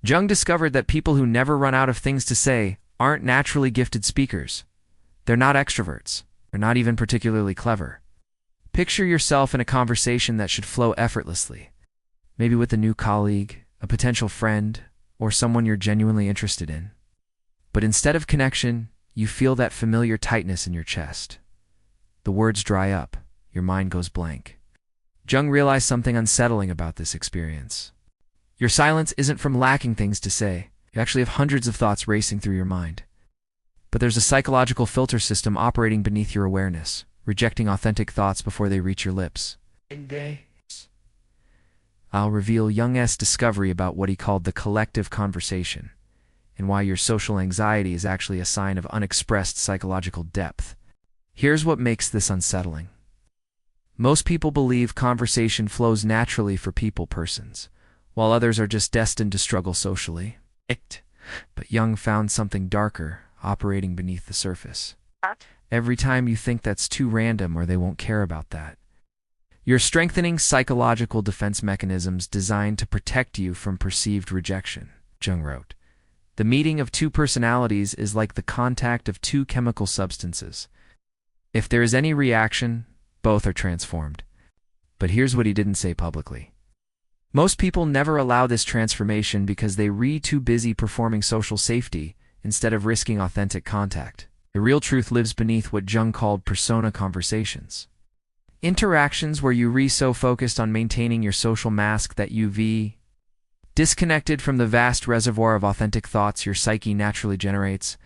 Jung discovered that people who never run out of things to say aren't naturally gifted speakers. They're not extroverts. They're not even particularly clever. Picture yourself in a conversation that should flow effortlessly, maybe with a new colleague, a potential friend, or someone you're genuinely interested in. But instead of connection, you feel that familiar tightness in your chest. The words dry up. Your mind goes blank. Jung realized something unsettling about this experience. Your silence isn't from lacking things to say. You actually have hundreds of thoughts racing through your mind. But there's a psychological filter system operating beneath your awareness, rejecting authentic thoughts before they reach your lips. I'll reveal Jung's discovery about what he called the collective conversation, and why your social anxiety is actually a sign of unexpressed psychological depth. Here's what makes this unsettling. Most people believe conversation flows naturally for persons, while others are just destined to struggle socially. But Jung found something darker operating beneath the surface. Every time you think that's too random or they won't care about that, you're strengthening psychological defense mechanisms designed to protect you from perceived rejection, Jung wrote. The meeting of two personalities is like the contact of two chemical substances. If there is any reaction, both are transformed. But here's what he didn't say publicly. Most people never allow this transformation because they're too busy performing social safety instead of risking authentic contact. The real truth lives beneath what Jung called persona conversations. Interactions where you're so focused on maintaining your social mask that you've disconnected from the vast reservoir of authentic thoughts your psyche naturally generates.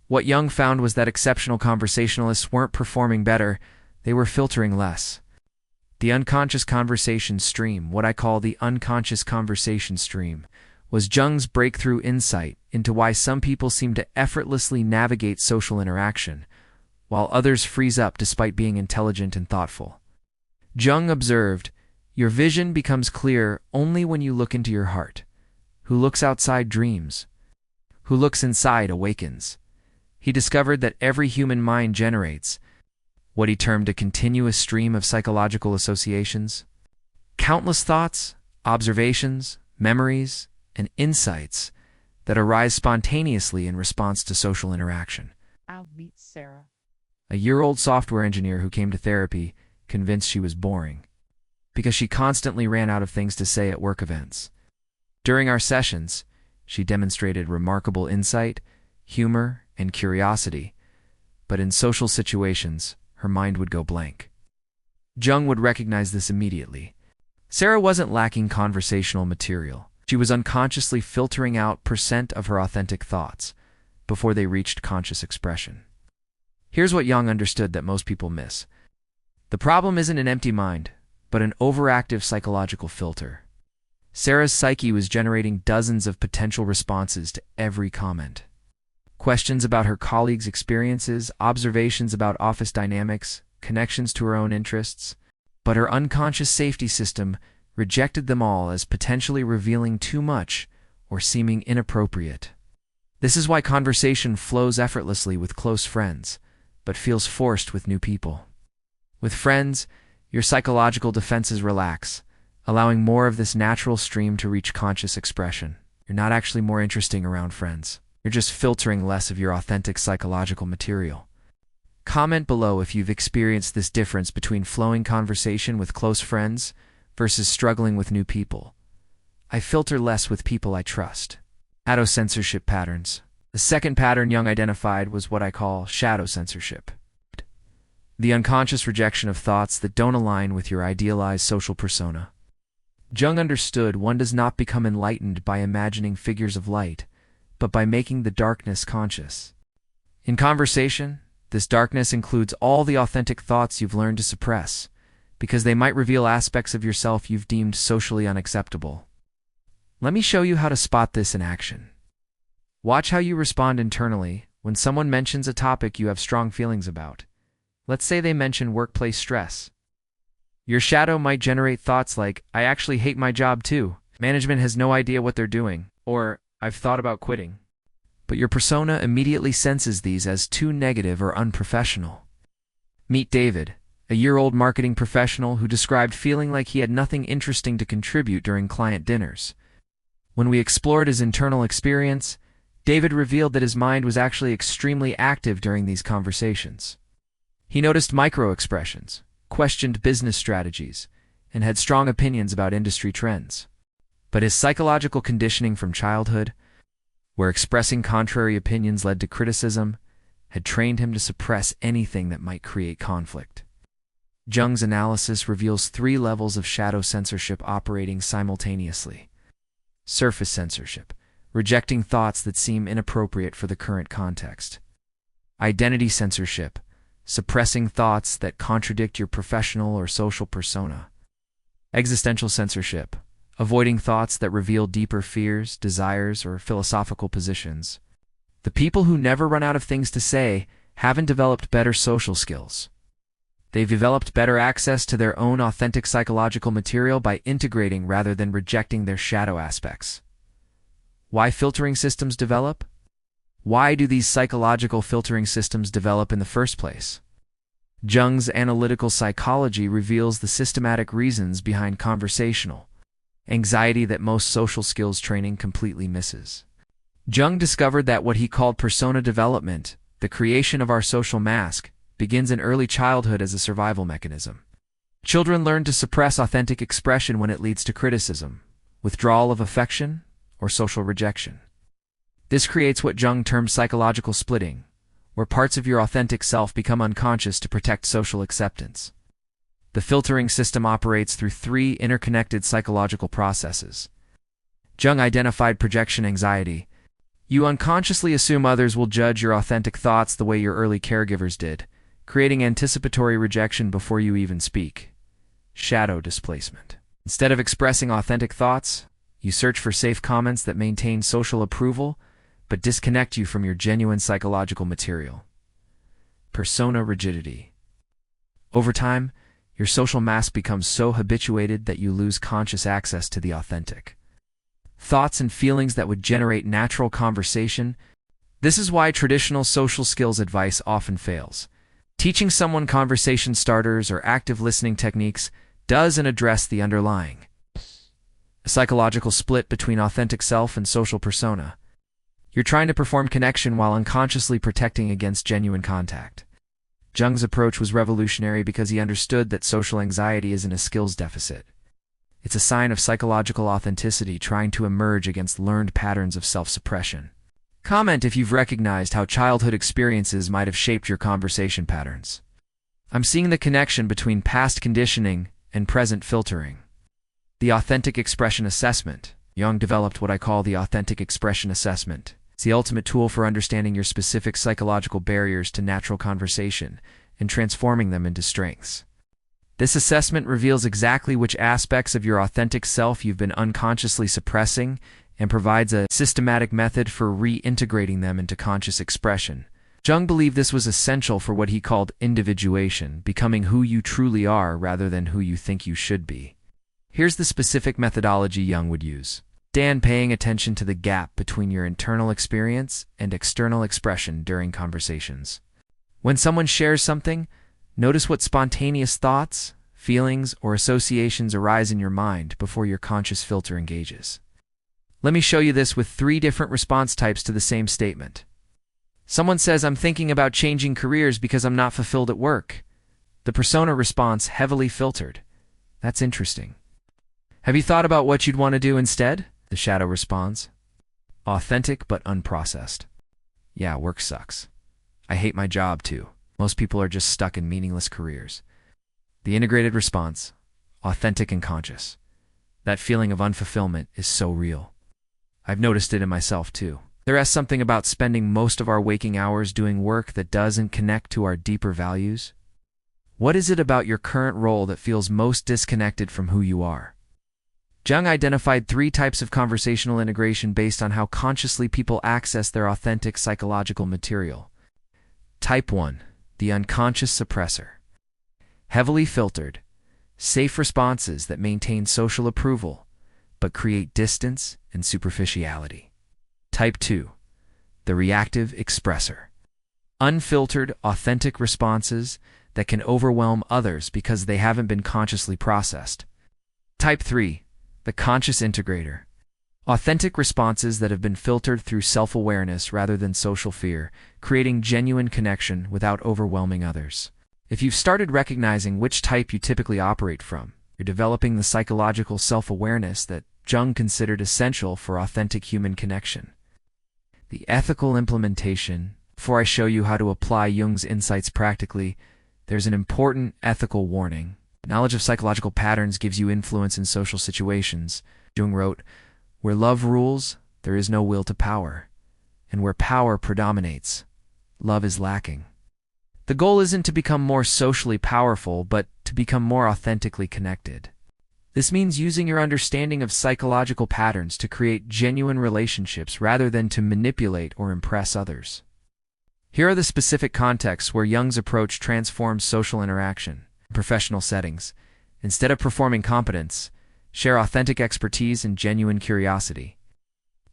What Jung found was that exceptional conversationalists weren't performing better, they were filtering less. The unconscious conversation stream, what I call the unconscious conversation stream, was Jung's breakthrough insight into why some people seem to effortlessly navigate social interaction, while others freeze up despite being intelligent and thoughtful. Jung observed, your vision becomes clear only when you look into your heart. Who looks outside dreams. Who looks inside awakens. He discovered that every human mind generates what he termed a continuous stream of psychological associations. Countless thoughts, observations, memories, and insights that arise spontaneously in response to social interaction. I'll meet Sarah. A year-old software engineer who came to therapy convinced she was boring because she constantly ran out of things to say at work events. During our sessions, she demonstrated remarkable insight, humor, and curiosity, but in social situations, her mind would go blank. Jung would recognize this immediately. Sarah wasn't lacking conversational material. She was unconsciously filtering out % of her authentic thoughts before they reached conscious expression. Here's what Jung understood that most people miss. The problem isn't an empty mind, but an overactive psychological filter. Sarah's psyche was generating dozens of potential responses to every comment. Questions about her colleagues' experiences, observations about office dynamics, connections to her own interests. But her unconscious safety system rejected them all as potentially revealing too much or seeming inappropriate. This is why conversation flows effortlessly with close friends, but feels forced with new people. With friends, your psychological defenses relax, allowing more of this natural stream to reach conscious expression. You're not actually more interesting around friends. You're just filtering less of your authentic psychological material. Comment below if you've experienced this difference between flowing conversation with close friends versus struggling with new people. I filter less with people I trust. Shadow censorship patterns. The second pattern Jung identified was what I call shadow censorship. The unconscious rejection of thoughts that don't align with your idealized social persona. Jung understood one does not become enlightened by imagining figures of light, but by making the darkness conscious. In conversation, this darkness includes all the authentic thoughts you've learned to suppress, because they might reveal aspects of yourself you've deemed socially unacceptable. Let me show you how to spot this in action. Watch how you respond internally when someone mentions a topic you have strong feelings about. Let's say they mention workplace stress. Your shadow might generate thoughts like, I actually hate my job too. Management has no idea what they're doing. Or, I've thought about quitting. But your persona immediately senses these as too negative or unprofessional. Meet David, a year-old marketing professional who described feeling like he had nothing interesting to contribute during client dinners. When we explored his internal experience, David revealed that his mind was actually extremely active during these conversations. He noticed micro-expressions, questioned business strategies, and had strong opinions about industry trends. But his psychological conditioning from childhood, where expressing contrary opinions led to criticism, had trained him to suppress anything that might create conflict. Jung's analysis reveals 3 levels of shadow censorship operating simultaneously. Surface censorship, rejecting thoughts that seem inappropriate for the current context. Identity censorship, suppressing thoughts that contradict your professional or social persona. Existential censorship, avoiding thoughts that reveal deeper fears, desires, or philosophical positions. The people who never run out of things to say haven't developed better social skills. They've developed better access to their own authentic psychological material by integrating rather than rejecting their shadow aspects. Why filtering systems develop? Why do these psychological filtering systems develop in the first place? Jung's analytical psychology reveals the systematic reasons behind conversational anxiety that most social skills training completely misses. Jung discovered that what he called persona development, the creation of our social mask, begins in early childhood as a survival mechanism. Children learn to suppress authentic expression when it leads to criticism, withdrawal of affection, or social rejection. This creates what Jung termed psychological splitting, where parts of your authentic self become unconscious to protect social acceptance. The filtering system operates through 3 interconnected psychological processes. Jung identified projection anxiety. You unconsciously assume others will judge your authentic thoughts the way your early caregivers did, creating anticipatory rejection before you even speak. Shadow displacement. Instead of expressing authentic thoughts, you search for safe comments that maintain social approval, but disconnect you from your genuine psychological material. Persona rigidity. Over time, your social mask becomes so habituated that you lose conscious access to the authentic thoughts and feelings that would generate natural conversation. This is why traditional social skills advice often fails. Teaching someone conversation starters or active listening techniques doesn't address the underlying psychological split between authentic self and social persona. You're trying to perform connection while unconsciously protecting against genuine contact. Jung's approach was revolutionary because he understood that social anxiety isn't a skills deficit. It's a sign of psychological authenticity trying to emerge against learned patterns of self-suppression. Comment if you've recognized how childhood experiences might have shaped your conversation patterns. I'm seeing the connection between past conditioning and present filtering. The authentic expression assessment. Jung developed what I call the authentic expression assessment. It's the ultimate tool for understanding your specific psychological barriers to natural conversation and transforming them into strengths. This assessment reveals exactly which aspects of your authentic self you've been unconsciously suppressing and provides a systematic method for reintegrating them into conscious expression. Jung believed this was essential for what he called individuation, becoming who you truly are rather than who you think you should be. Here's the specific methodology Jung would use. Paying attention to the gap between your internal experience and external expression during conversations. When someone shares something, notice what spontaneous thoughts, feelings, or associations arise in your mind before your conscious filter engages. Let me show you this with 3 different response types to the same statement. Someone says, "I'm thinking about changing careers because I'm not fulfilled at work." The persona response, heavily filtered. That's interesting. Have you thought about what you'd want to do instead? The shadow responds, authentic but unprocessed. Yeah, work sucks. I hate my job too. Most people are just stuck in meaningless careers. The integrated response, authentic and conscious. That feeling of unfulfillment is so real. I've noticed it in myself too. There is something about spending most of our waking hours doing work that doesn't connect to our deeper values. What is it about your current role that feels most disconnected from who you are? Jung identified 3 types of conversational integration based on how consciously people access their authentic psychological material. Type 1, the unconscious suppressor. Heavily filtered, safe responses that maintain social approval, but create distance and superficiality. Type 2, the reactive expressor. Unfiltered, authentic responses that can overwhelm others because they haven't been consciously processed. Type 3, the conscious integrator. Authentic responses that have been filtered through self-awareness rather than social fear, creating genuine connection without overwhelming others. If you've started recognizing which type you typically operate from, you're developing the psychological self-awareness that Jung considered essential for authentic human connection. The ethical implementation. Before I show you how to apply Jung's insights practically, there's an important ethical warning. Knowledge of psychological patterns gives you influence in social situations. Jung wrote, "Where love rules, there is no will to power. And where power predominates, love is lacking." The goal isn't to become more socially powerful, but to become more authentically connected. This means using your understanding of psychological patterns to create genuine relationships rather than to manipulate or impress others. Here are the specific contexts where Jung's approach transforms social interaction. In professional settings, instead of performing competence, share authentic expertise and genuine curiosity.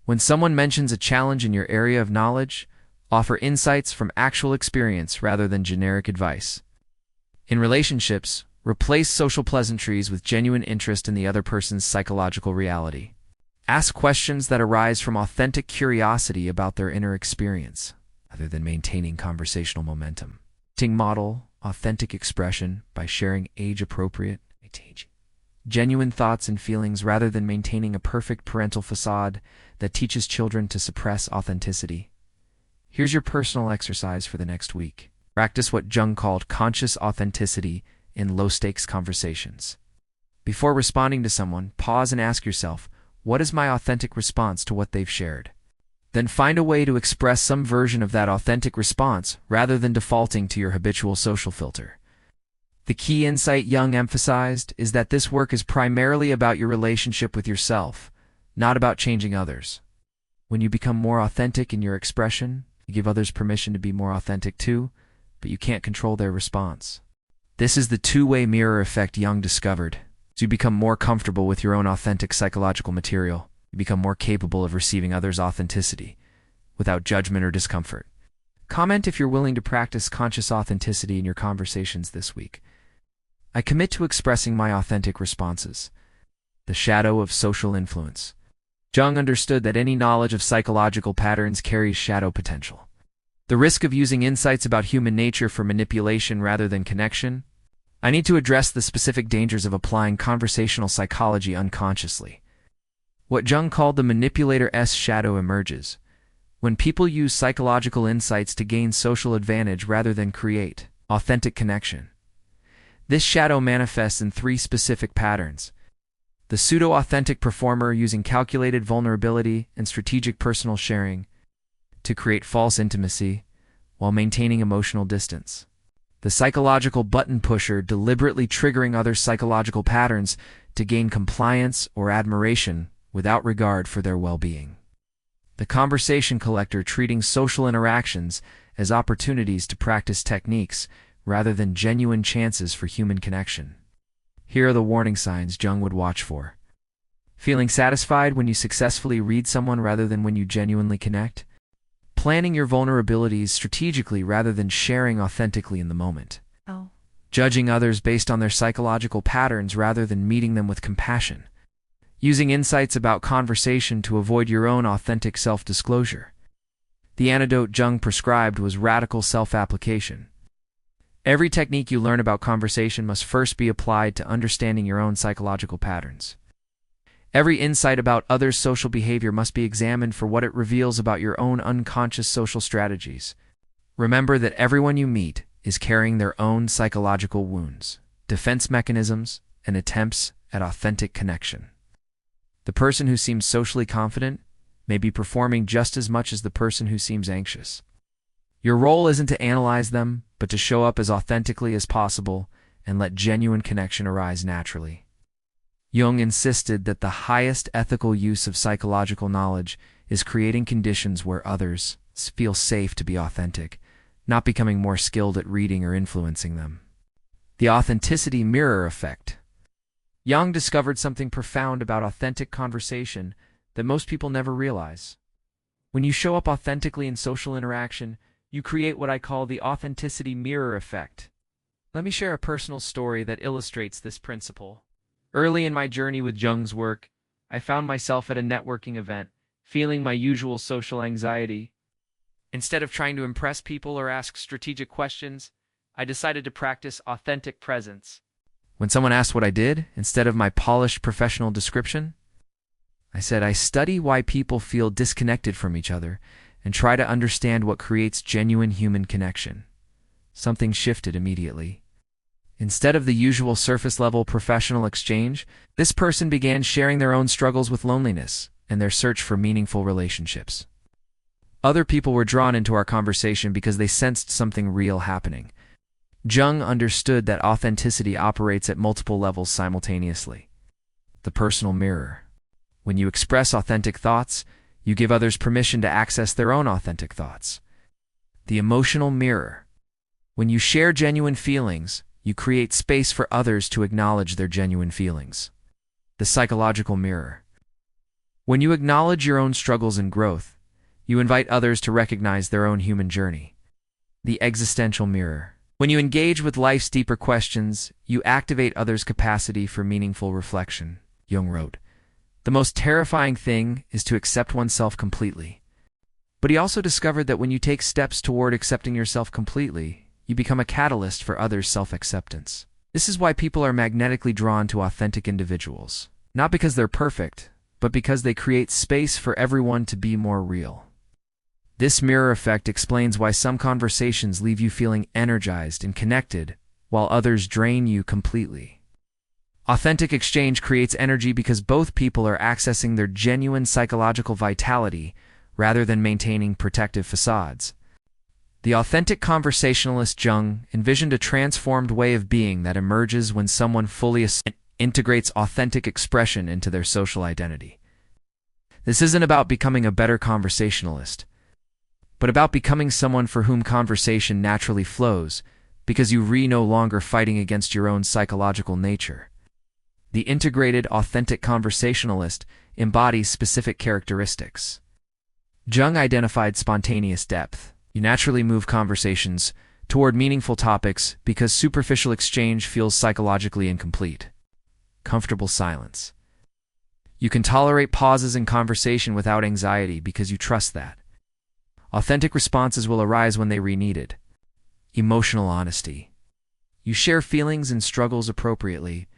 When someone mentions a challenge in your area of knowledge, offer insights from actual experience rather than generic advice. In relationships, replace social pleasantries with genuine interest in the other person's psychological reality. Ask questions that arise from authentic curiosity about their inner experience, rather than maintaining conversational momentum. Model authentic expression by sharing age-appropriate, genuine thoughts and feelings rather than maintaining a perfect parental facade that teaches children to suppress authenticity. Here's your personal exercise for the next week. Practice what Jung called conscious authenticity in low-stakes conversations. Before responding to someone, pause and ask yourself, what is my authentic response to what they've shared? Then find a way to express some version of that authentic response rather than defaulting to your habitual social filter. The key insight Jung emphasized is that this work is primarily about your relationship with yourself, not about changing others. When you become more authentic in your expression, you give others permission to be more authentic too, but you can't control their response. This is the two-way mirror effect Jung discovered. As you become more comfortable with your own authentic psychological material, you become more capable of receiving others' authenticity without judgment or discomfort. Comment if you're willing to practice conscious authenticity in your conversations this week. I commit to expressing my authentic responses. The shadow of social influence. Jung understood that any knowledge of psychological patterns carries shadow potential. The risk of using insights about human nature for manipulation rather than connection. I need to address the specific dangers of applying conversational psychology unconsciously. What Jung called the manipulator's shadow emerges when people use psychological insights to gain social advantage rather than create authentic connection. This shadow manifests in three specific patterns. The pseudo-authentic performer using calculated vulnerability and strategic personal sharing to create false intimacy while maintaining emotional distance. The psychological button pusher deliberately triggering other psychological patterns to gain compliance or admiration without regard for their well-being. The conversation collector treating social interactions as opportunities to practice techniques rather than genuine chances for human connection. Here are the warning signs Jung would watch for. Feeling satisfied when you successfully read someone rather than when you genuinely connect. Planning your vulnerabilities strategically rather than sharing authentically in the moment. Judging others based on their psychological patterns rather than meeting them with compassion. Using insights about conversation to avoid your own authentic self-disclosure. The antidote Jung prescribed was radical self-application. Every technique you learn about conversation must first be applied to understanding your own psychological patterns. Every insight about others' social behavior must be examined for what it reveals about your own unconscious social strategies. Remember that everyone you meet is carrying their own psychological wounds, defense mechanisms, and attempts at authentic connection. The person who seems socially confident may be performing just as much as the person who seems anxious. Your role isn't to analyze them, but to show up as authentically as possible and let genuine connection arise naturally. Jung insisted that the highest ethical use of psychological knowledge is creating conditions where others feel safe to be authentic, not becoming more skilled at reading or influencing them. The authenticity mirror effect. Jung discovered something profound about authentic conversation that most people never realize. When you show up authentically in social interaction, you create what I call the authenticity mirror effect. Let me share a personal story that illustrates this principle. Early in my journey with Jung's work, I found myself at a networking event, feeling my usual social anxiety. Instead of trying to impress people or ask strategic questions, I decided to practice authentic presence. When someone asked what I did, instead of my polished professional description, I said, I study why people feel disconnected from each other and try to understand what creates genuine human connection. Something shifted immediately. Instead of the usual surface-level professional exchange, this person began sharing their own struggles with loneliness and their search for meaningful relationships. Other people were drawn into our conversation because they sensed something real happening. Jung understood that authenticity operates at multiple levels simultaneously. The personal mirror. When you express authentic thoughts, you give others permission to access their own authentic thoughts. The emotional mirror. When you share genuine feelings, you create space for others to acknowledge their genuine feelings. The psychological mirror. When you acknowledge your own struggles and growth, you invite others to recognize their own human journey. The existential mirror. When you engage with life's deeper questions, you activate others' capacity for meaningful reflection. Jung wrote, "The most terrifying thing is to accept oneself completely." But he also discovered that when you take steps toward accepting yourself completely, you become a catalyst for others' self-acceptance. This is why people are magnetically drawn to authentic individuals. Not because they're perfect, but because they create space for everyone to be more real. This mirror effect explains why some conversations leave you feeling energized and connected, while others drain you completely. Authentic exchange creates energy because both people are accessing their genuine psychological vitality rather than maintaining protective facades. The authentic conversationalist Jung envisioned a transformed way of being that emerges when someone fully integrates authentic expression into their social identity. This isn't about becoming a better conversationalist, but about becoming someone for whom conversation naturally flows, because you are no longer fighting against your own psychological nature. The integrated, authentic conversationalist embodies specific characteristics. Jung identified spontaneous depth. You naturally move conversations toward meaningful topics because superficial exchange feels psychologically incomplete. Comfortable silence. You can tolerate pauses in conversation without anxiety because you trust that. Authentic responses will arise when they are needed. Emotional honesty. You share feelings and struggles appropriately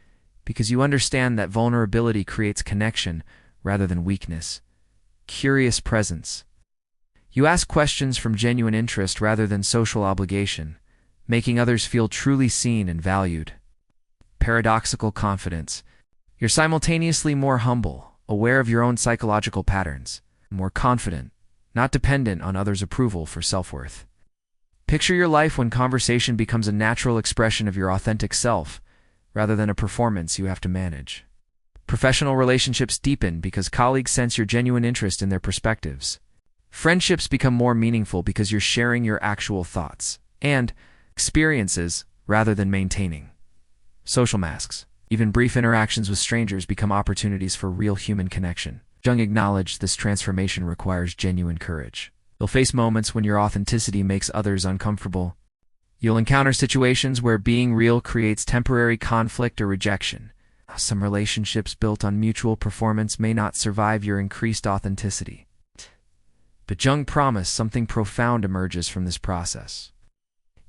because you understand that vulnerability creates connection rather than weakness. Curious presence. You ask questions from genuine interest rather than social obligation, making others feel truly seen and valued. Paradoxical confidence. You're simultaneously more humble, aware of your own psychological patterns, more confident, not dependent on others' approval for self-worth. Picture your life when conversation becomes a natural expression of your authentic self, rather than a performance you have to manage. Professional relationships deepen because colleagues sense your genuine interest in their perspectives. Friendships become more meaningful because you're sharing your actual thoughts and experiences rather than maintaining social masks. Even brief interactions with strangers become opportunities for real human connection. Jung acknowledged this transformation requires genuine courage. You'll face moments when your authenticity makes others uncomfortable. You'll encounter situations where being real creates temporary conflict or rejection. Some relationships built on mutual performance may not survive your increased authenticity. But Jung promised something profound emerges from this process.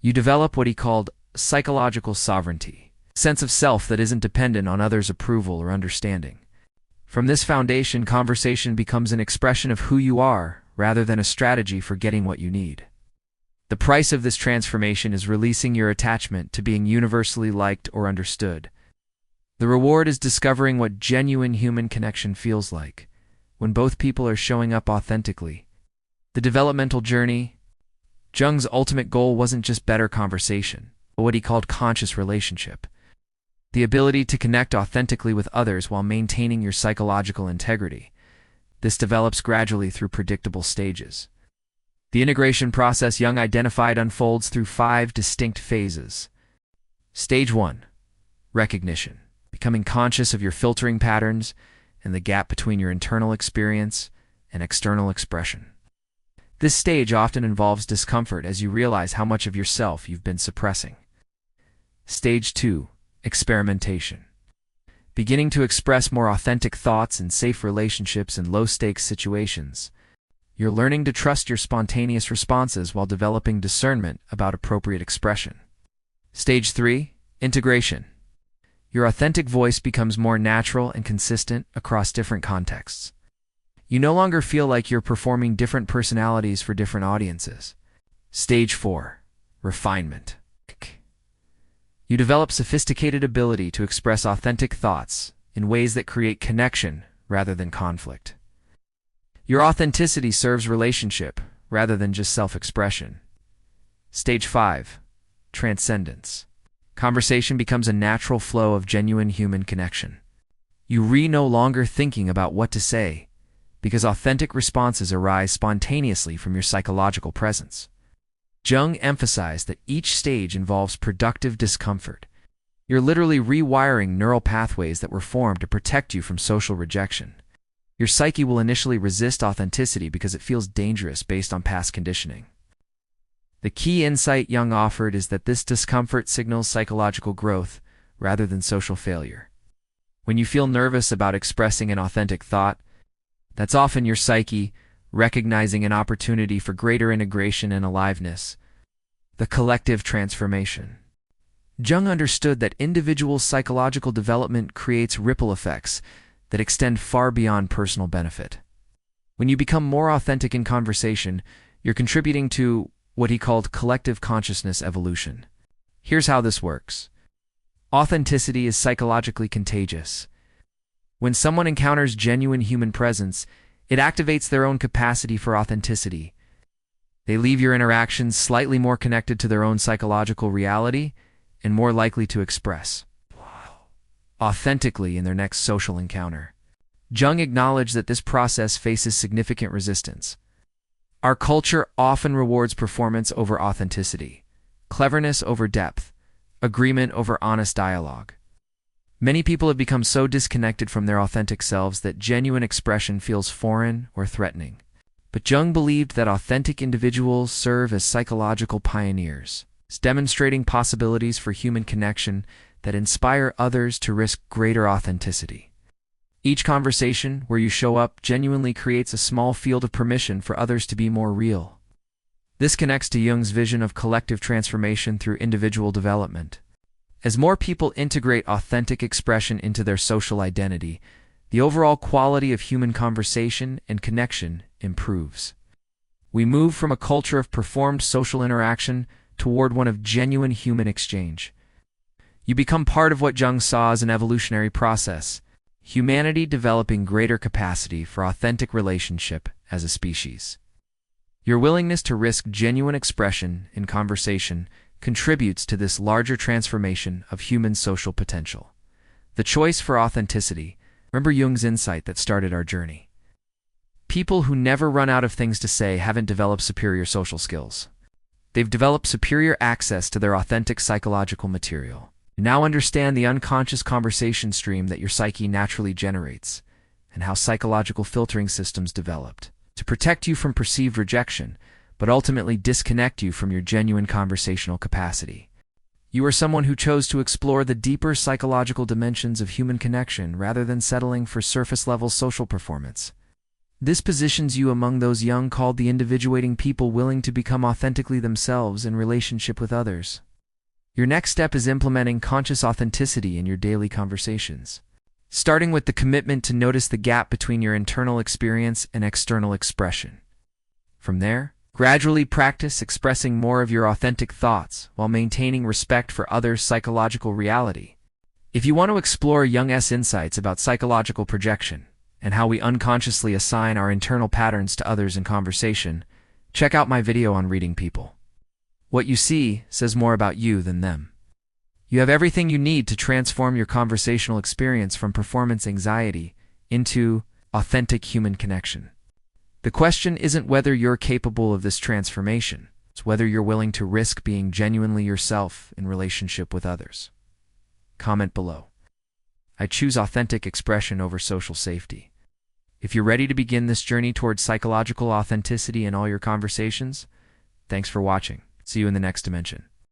You develop what he called psychological sovereignty, a sense of self that isn't dependent on others' approval or understanding. From this foundation, conversation becomes an expression of who you are rather than a strategy for getting what you need. The price of this transformation is releasing your attachment to being universally liked or understood. The reward is discovering what genuine human connection feels like, when both people are showing up authentically. The developmental journey. Jung's ultimate goal wasn't just better conversation, but what he called conscious relationship. The ability to connect authentically with others while maintaining your psychological integrity. This develops gradually through predictable stages. The integration process Jung identified unfolds through 5 distinct phases. Stage 1. Recognition. Becoming conscious of your filtering patterns and the gap between your internal experience and external expression. This stage often involves discomfort as you realize how much of yourself you've been suppressing. Stage 2. Experimentation. beginning to express more authentic thoughts in safe relationships and low-stakes situations. You're learning to trust your spontaneous responses while developing discernment about appropriate expression. Stage 3. Integration. Your authentic voice becomes more natural and consistent across different contexts. You no longer feel like you're performing different personalities for different audiences. Stage 4. Refinement. You develop sophisticated ability to express authentic thoughts in ways that create connection rather than conflict. Your authenticity serves relationship rather than just self-expression. Stage 5. Transcendence. Conversation becomes a natural flow of genuine human connection. You no longer thinking about what to say, because authentic responses arise spontaneously from your psychological presence. Jung emphasized that each stage involves productive discomfort. You're literally rewiring neural pathways that were formed to protect you from social rejection. Your psyche will initially resist authenticity because it feels dangerous based on past conditioning. The key insight Jung offered is that this discomfort signals psychological growth rather than social failure. When you feel nervous about expressing an authentic thought, that's often your psyche recognizing an opportunity for greater integration and aliveness. The collective transformation. Jung understood that individual psychological development creates ripple effects that extend far beyond personal benefit. When you become more authentic in conversation, you're contributing to what he called collective consciousness evolution. Here's how this works. Authenticity is psychologically contagious. When someone encounters genuine human presence, it activates their own capacity for authenticity. They leave your interactions slightly more connected to their own psychological reality and more likely to express authentically in their next social encounter. Jung acknowledged that this process faces significant resistance. Our culture often rewards performance over authenticity, cleverness over depth, agreement over honest dialogue. Many people have become so disconnected from their authentic selves that genuine expression feels foreign or threatening. But Jung believed that authentic individuals serve as psychological pioneers, demonstrating possibilities for human connection that inspire others to risk greater authenticity. Each conversation where you show up genuinely creates a small field of permission for others to be more real. This connects to Jung's vision of collective transformation through individual development. As more people integrate authentic expression into their social identity, the overall quality of human conversation and connection improves. We move from a culture of performed social interaction toward one of genuine human exchange. You become part of what Jung saw as an evolutionary process, humanity developing greater capacity for authentic relationship as a species. Your willingness to risk genuine expression in conversation contributes to this larger transformation of human social potential. The choice for authenticity. Remember Jung's insight that started our journey. People who never run out of things to say haven't developed superior social skills. They've developed superior access to their authentic psychological material. You now understand the unconscious conversation stream that your psyche naturally generates, and how psychological filtering systems developed to protect you from perceived rejection, but ultimately disconnect you from your genuine conversational capacity. You are someone who chose to explore the deeper psychological dimensions of human connection rather than settling for surface-level social performance. This positions you among those Jung called the individuating people willing to become authentically themselves in relationship with others. Your next step is implementing conscious authenticity in your daily conversations, starting with the commitment to notice the gap between your internal experience and external expression. From there, gradually practice expressing more of your authentic thoughts while maintaining respect for others' psychological reality. If you want to explore Jung's insights about psychological projection and how we unconsciously assign our internal patterns to others in conversation, check out my video on reading people. What you see says more about you than them. You have everything you need to transform your conversational experience from performance anxiety into authentic human connection. The question isn't whether you're capable of this transformation, it's whether you're willing to risk being genuinely yourself in relationship with others. Comment below. I choose authentic expression over social safety. If you're ready to begin this journey towards psychological authenticity in all your conversations, thanks for watching. See you in the next dimension.